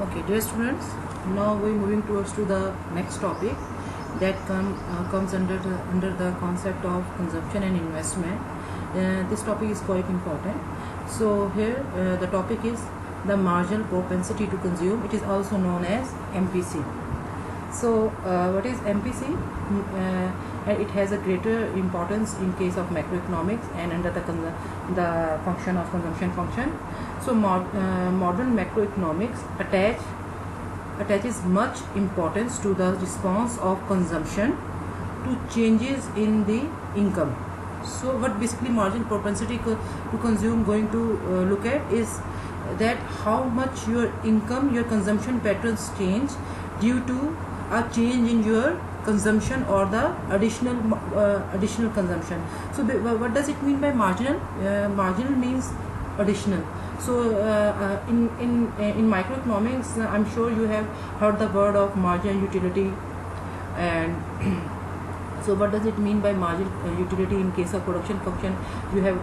Okay, dear students, now we're moving towards to the next topic that comes under the concept of consumption and investment. This topic is quite important. So here the topic is the marginal propensity to consume. It is also known as MPC. So what is MPC? It has a greater importance in case of macroeconomics and under the function of consumption function. So modern macroeconomics attaches much importance to the response of consumption to changes in the income. So what basically marginal propensity to consume going to look at is that how much your income, your consumption patterns change due to a change in your consumption or the additional consumption. So what does it mean by marginal? Marginal means additional. So in microeconomics, I'm sure you have heard the word of marginal utility. And so what does it mean by marginal utility in case of production function? You have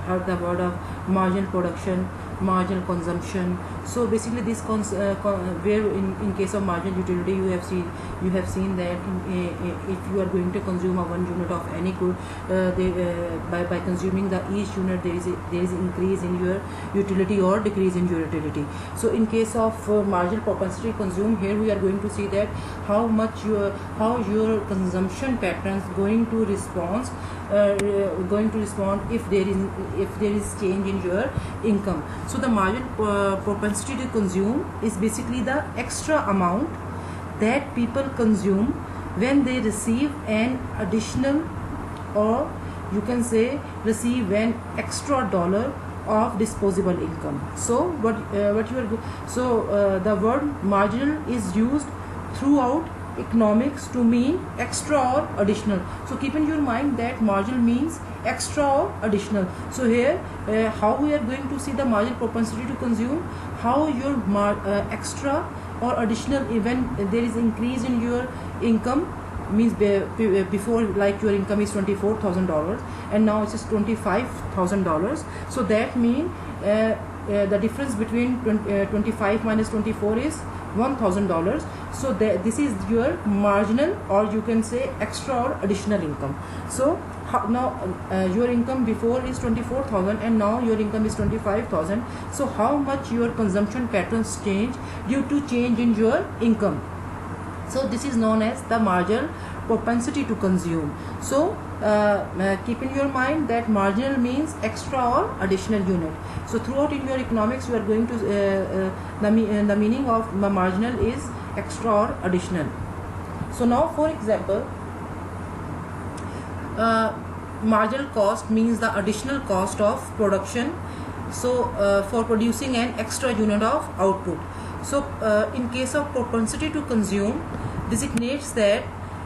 heard the word of marginal production, marginal consumption. So basically this where in case of marginal utility you have seen that if you are going to consume a 1 unit of any good, by consuming the each unit there is increase in your utility or decrease in your utility. So in case of marginal propensity consume, here we are going to see that how your consumption patterns going to respond if there is change in your income. So the marginal propensity to consume is basically the extra amount that people consume when they receive an additional, or you can say receive an extra dollar of disposable income. So the word marginal is used throughout economics to mean extra or additional. So keep in your mind that marginal means extra or additional. So here how we are going to see the marginal propensity to consume, how your extra or additional, when there is increase in your income, means before, like your income is $24,000 and now it is $25,000. So that means the difference between 25 minus 24 is $1,000. So this is your marginal, or you can say extra or additional income. So now your income before is 24,000 and now your income is 25,000. So how much your consumption patterns change due to change in your income. So this is known as the marginal propensity to consume. So keep in your mind that marginal means extra or additional unit. So throughout in your economics you are going to the meaning of marginal is extra or additional. So now for example, marginal cost means the additional cost of production, so for producing an extra unit of output. So in case of propensity to consume, designates that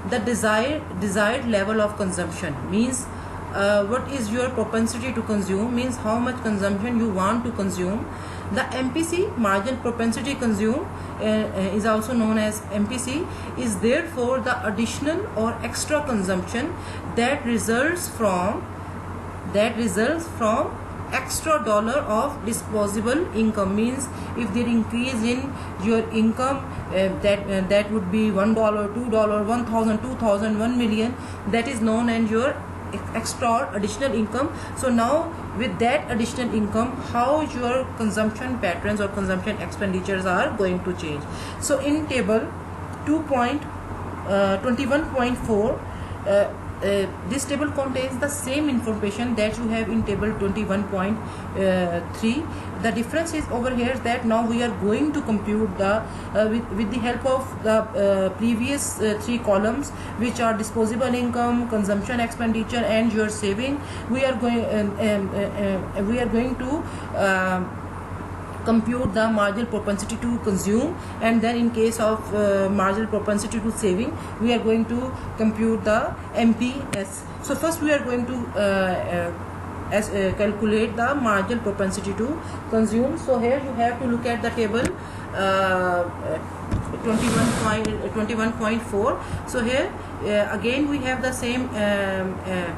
the desired level of consumption, means what is your propensity to consume, means how much consumption you want to consume. The MPC, marginal propensity consume, is also known as MPC, is therefore the additional or extra consumption that results from extra dollar of disposable income. Means if there increase in your income, that would be $1, $2, 1,000, 2,000, 1 million, that is known as your extra or additional income. So now with that additional income, how your consumption patterns or consumption expenditures are going to change. So in table 21.4, this table contains the same information that you have in table 21.3. The difference is over here that now we are going to compute the with the help of the previous 3 columns, which are disposable income, consumption expenditure and your saving. We are going to compute the marginal propensity to consume, and then in case of marginal propensity to saving, we are going to compute the MPS. So first we are going to calculate the marginal propensity to consume. So here you have to look at the table 21.4. So here again we have the same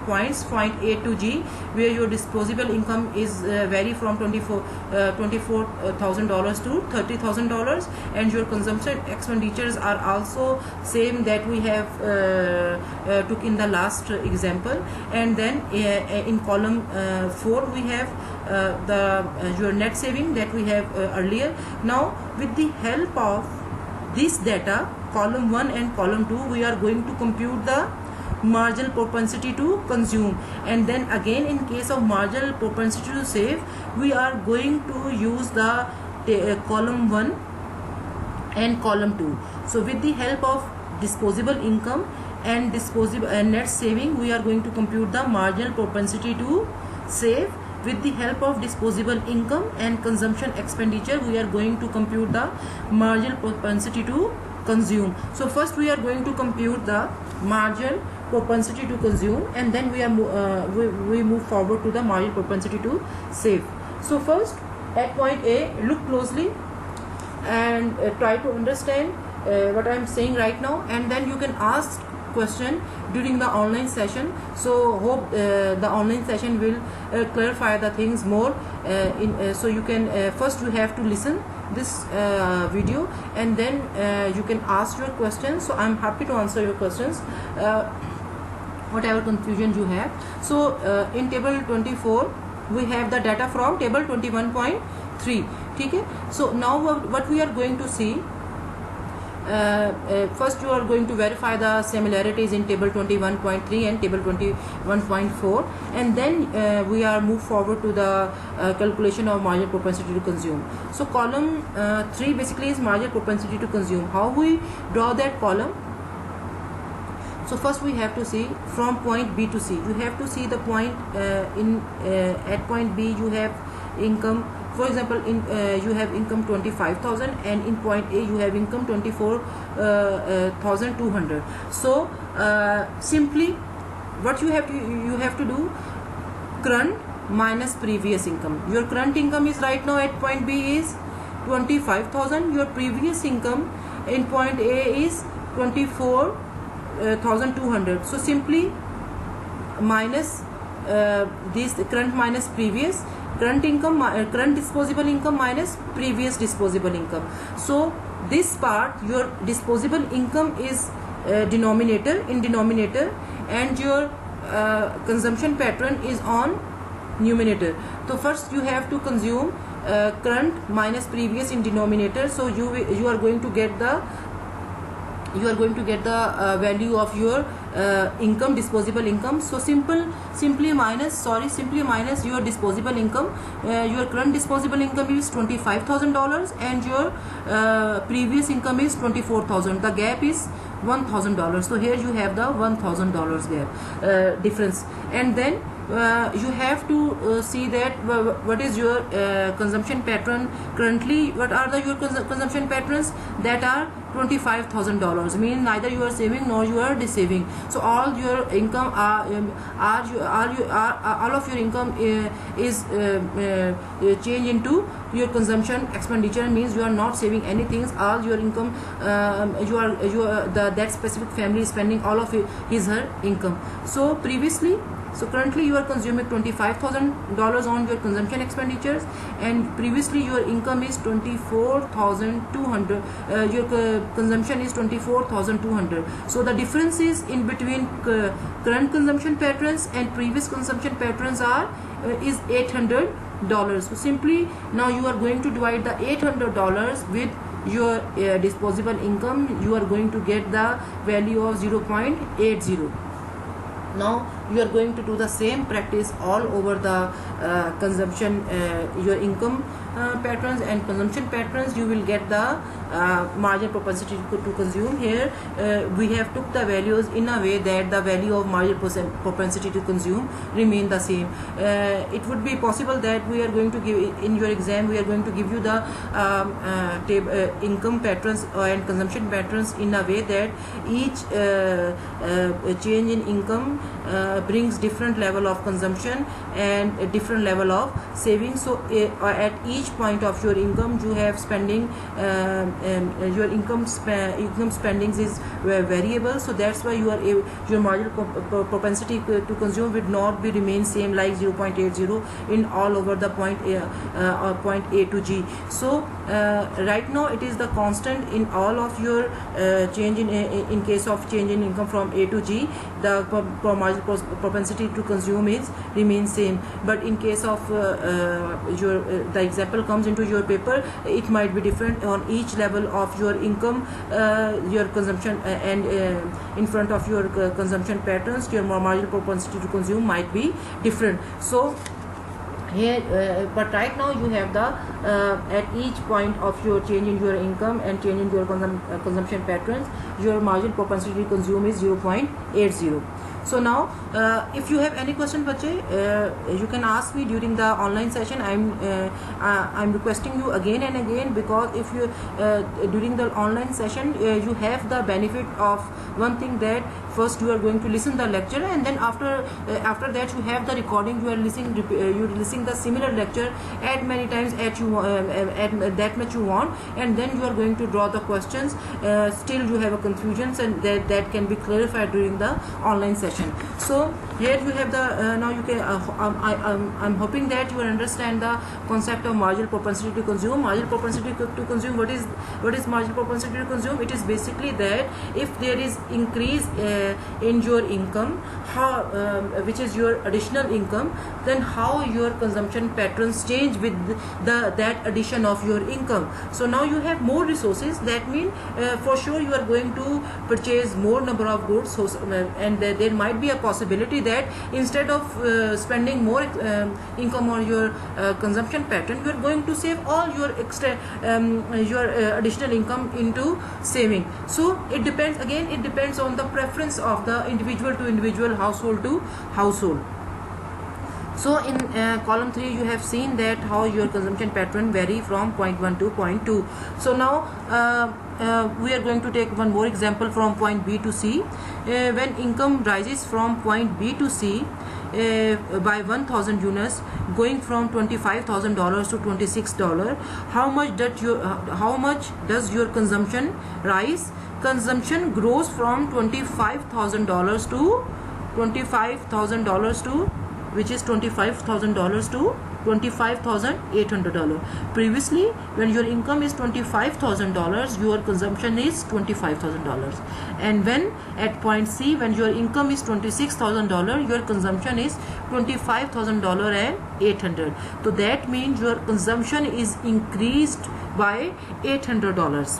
points, point A to G, where your disposable income is vary from $24,000 to $30,000, and your consumption expenditures are also same that we have took in the last example. And then in column 4 we have your net saving that we have earlier. Now with the help of this data, column 1 and column 2, we are going to compute the marginal propensity to consume, and then again in case of marginal propensity to save, we are going to use the column 1 and column 2. So with the help of disposable income and disposable net saving, we are going to compute the marginal propensity to save. With the help of disposable income and consumption expenditure, we are going to compute the marginal propensity to consume. So first we are going to compute the marginal propensity to consume, and then we move forward to the marginal propensity to save. So first at point A, look closely and try to understand what I am saying right now, and then you can ask question during the online session. So hope the online session will clarify the things more. So you can first you have to listen this video, and then you can ask your questions. So I'm happy to answer your questions, whatever confusion you have. So in table 24 we have the data from table 21.3. Okay, so now what we are going to see, first you are going to verify the similarities in table 21.3 and table 21.4, and then we are move forward to the calculation of marginal propensity to consume. So column 3 basically is marginal propensity to consume. How we draw that column? So first we have to see from point B to C. You have to see the point at point B you have income. For example, you have income 25,000, and in point A you have income 24,200. So simply what you have to do, current minus previous income. Your current income is right now at point B is 25,000. Your previous income in point A is 24,200. So simply minus this current minus previous, current income, current disposable income minus previous disposable income. So this part, your disposable income is denominator, and your consumption pattern is on numerator. So first you have to consume current minus previous in denominator. So you are going to get the value of your income, disposable income. So simply minus your disposable income. Your current disposable income is $25,000, and your previous income is $24,000. The gap is $1,000. So here you have the $1,000 gap difference, and then you have to see that what is your consumption pattern currently. What are your consumption patterns? That are $25,000, mean neither you are saving nor you are saving. So all your income all of your income is changed into your consumption expenditure, means you are not saving anything. All your income that specific family is spending all of her income. So currently you are consuming $25,000 on your consumption expenditures, and previously your income is 24,200. Your consumption is 24,200. So the difference is in between current consumption patterns and previous consumption patterns is $800. So simply now you are going to divide the $800 with your disposable income. You are going to get the value of 0.80. Now you are going to do the same practice all over the consumption, your income patterns and consumption patterns. You will get the marginal propensity to consume. Here we have took the values in a way that the value of marginal propensity to consume remain the same. It would be possible that we are going to give in your exam, we are going to give you the income patterns and consumption patterns in a way that each change in income brings different level of consumption and a different level of savings. So at each point of your income you have spending, your income spendings is variable, so that's why your marginal propensity to consume would not be remain same like 0.80 in all over the point A to G. So right now it is the constant in all of your change in case of change in income from A to G, the marginal propensity to consume is remains same. But in case of the example comes into your paper, it might be different on each level of your income, your consumption and in front of your consumption patterns, your marginal propensity to consume might be different. So here but right now you have the at each point of your change in your income and change in your consumption patterns, your marginal propensity to consume is 0.80. So now if you have any question bache, you can ask me during the online session. I'm requesting you again and again, because if you during the online session you have the benefit of one thing, that first you are going to listen the lecture, and then after that you have the recording. You are listening the similar lecture at many times at that much you want, and then you are going to draw the questions. Still you have a confusions, and that can be clarified during the online session. So here you have the now you can I'm hoping that you will understand the concept of marginal propensity to consume. Marginal propensity to consume, what is marginal propensity to consume? It is basically that if there is increase in your income, how which is your additional income, then how your consumption patterns change with that addition of your income. So now you have more resources, that means for sure you are going to purchase more number of goods. So and there might be a possibility that instead of spending more income on your consumption pattern, you are going to save all your extra your additional income into saving. So it depends, again it depends on the preference of the individual to individual, household to household. So in column 3 you have seen that how your consumption pattern vary from point 1 to point 2. So now we are going to take one more example from point B to C. When income rises from point B to C by 1,000 units, going from $25,000 to $26, how much does your consumption rise? Consumption grows from $25,000 to $25,000 to which is $25,000 to $25,800. Previously, when your income is $25,000, your consumption is $25,000, and when at point C, when your income is $26,000, your consumption is $25,000 and $800. So that means your consumption is increased by $800.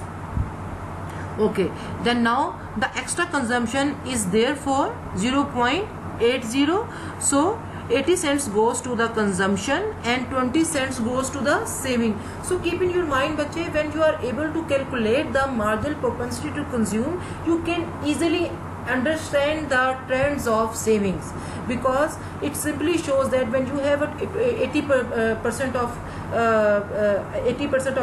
Okay, then now the extra consumption is therefore 0.80. So 80 cents goes to the consumption and 20 cents goes to the saving. So keep in your mind, bache, when you are able to calculate the marginal propensity to consume, you can easily understand the trends of savings, because it simply shows that when you have 80% of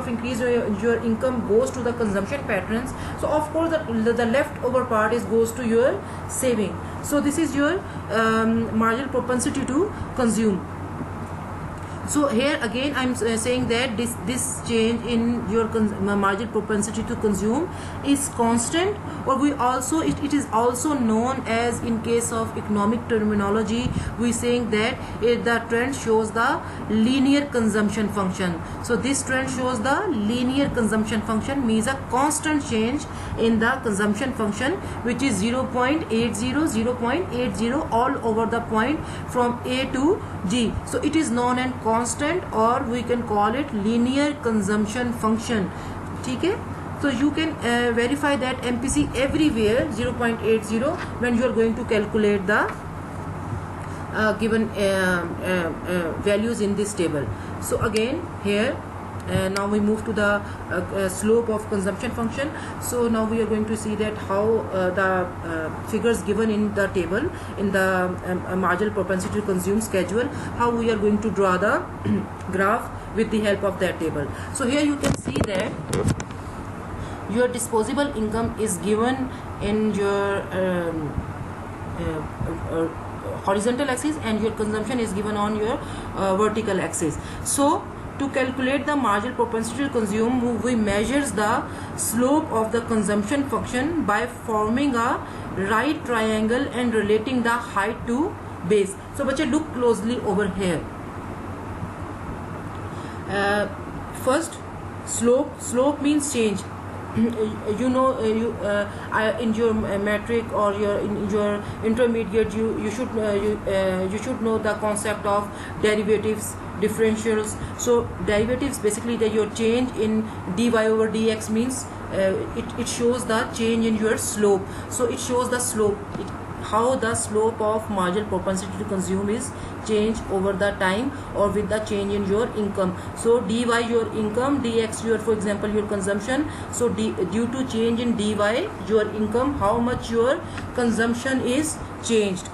increase your income goes to the consumption patterns, so of course the leftover part goes to your saving. So this is your marginal propensity to consume. So here again I'm saying that this change in your marginal propensity to consume is constant, or we also it is also known as, in case of economic terminology, we saying that the trend shows the linear consumption function. So this trend shows the linear consumption function, means a constant change in the consumption function, which is 0.80 all over the point from A to G. So it is known as constant, or we can call it linear consumption function. Okay, so you can verify that MPC everywhere 0.80 when you are going to calculate the given values in this table. So again here now we move to the slope of consumption function. So now we are going to see that how the figures given in the table in the marginal propensity to consume schedule, how we are going to draw the graph with the help of that table. So here you can see that your disposable income is given in your horizontal axis and your consumption is given on your vertical axis. So to calculate the marginal propensity to consume, we measures the slope of the consumption function by forming a right triangle and relating the height to base. So बच्चे look closely over here. First, slope means change. You know, in your metric or in your intermediate, you should know the concept of derivatives, differentials. So derivatives basically that your change in dy over dx means it shows the change in your slope. So it shows the slope, how the slope of marginal propensity to consume is changed over the time or with the change in your income. So dy your income, dx your, for example, your consumption. So due to change in dy your income, how much your consumption is changed.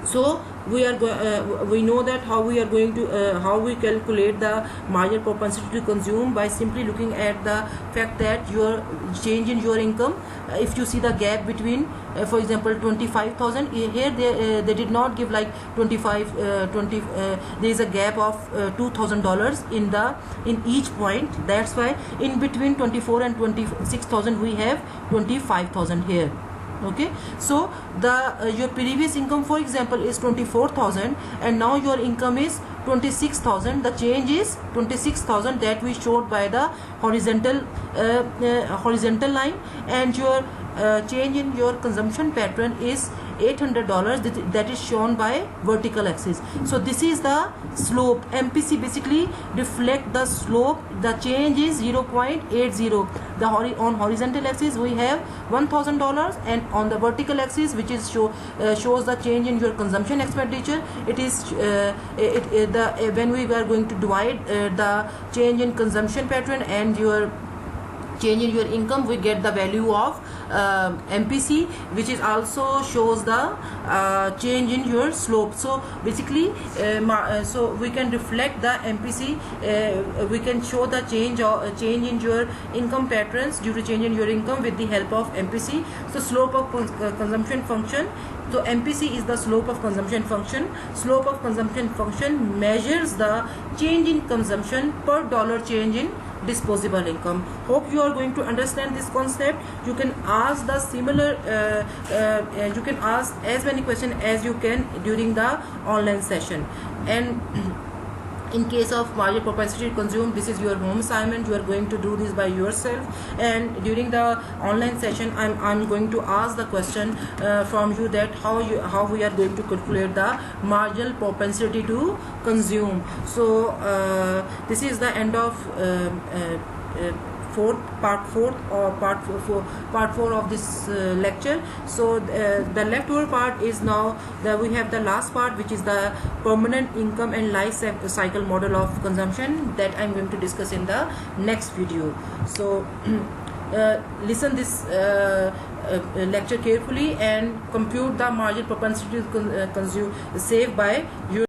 So we know that how we are going to how we calculate the marginal propensity to consume by simply looking at the fact that your change in your income. If you see the gap between for example 25,000, here they did not give like 20 there is a gap of $2,000 in each point. That's why in between 24 and 26,000 we have 25,000 here. Okay, so the your previous income, for example, is 24,000 and now your income is 26,000. The change is 26,000 that we showed by the horizontal line, and your change in your consumption pattern is $800 that is shown by vertical axis. So this is the slope. MPC basically reflect the slope. The change is 0.80. On horizontal axis we have $1,000 and on the vertical axis, which is shows the change in your consumption expenditure, it is when we are going to divide the change in consumption pattern and your change in your income, we get the value of MPC, which is also shows the change in your slope. So basically so we can reflect the MPC, we can show the change in your income patterns due to change in your income with the help of MPC. So slope of consumption function. So MPC is the slope of consumption function. Slope of consumption function measures the change in consumption per dollar change in disposable income. Hope you are going to understand this concept. You can ask the similar you can ask as many questions as you can during the online session. And in case of marginal propensity to consume, this is your home assignment. You are going to do this by yourself, and during the online session I'm going to ask the question from you that how we are going to calculate the marginal propensity to consume. So this is the end of part 4 of this lecture. So the leftover part is now that we have the last part, which is the permanent income and life cycle model of consumption, that I'm going to discuss in the next video. So listen this lecture carefully and compute the marginal propensity to consume saved by your